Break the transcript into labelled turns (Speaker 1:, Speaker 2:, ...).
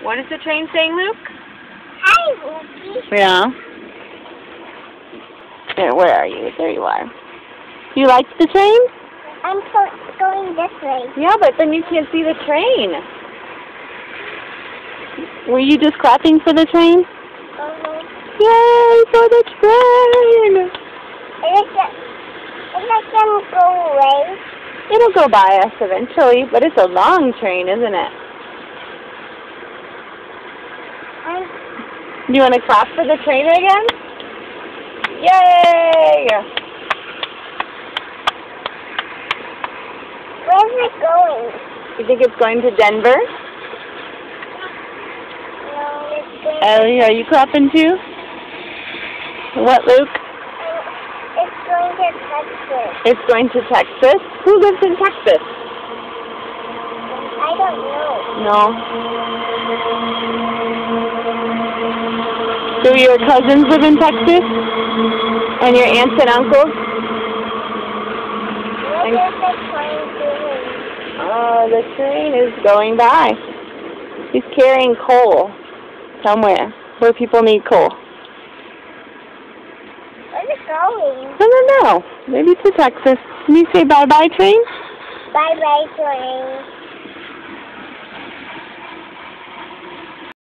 Speaker 1: What is the train saying, Luke?
Speaker 2: Hi, Lucy.
Speaker 1: Yeah. There, where are you? There you are. You like the train?
Speaker 2: I'm going this way.
Speaker 1: Yeah, but then you can't see the train. Were you just clapping for the train? Yay for the train!
Speaker 2: Is it gonna go away?
Speaker 1: It'll go by us eventually, but it's a long train, isn't it? You want to clap for the train again? Yay!
Speaker 2: Where's it going?
Speaker 1: You think it's going to Denver?
Speaker 2: No, it's going
Speaker 1: Ellie, are you clapping too? What, Luke?
Speaker 2: It's going to Texas.
Speaker 1: It's going to Texas? Who lives in Texas?
Speaker 2: I don't know.
Speaker 1: No. Do your cousins live in Texas? And your aunts and uncles?
Speaker 2: What is the train doing?
Speaker 1: The train is going by. He's carrying coal somewhere where people need coal.
Speaker 2: Where's it going?
Speaker 1: I don't know. Maybe to Texas. Can you say bye-bye, train?
Speaker 2: Bye-bye, train.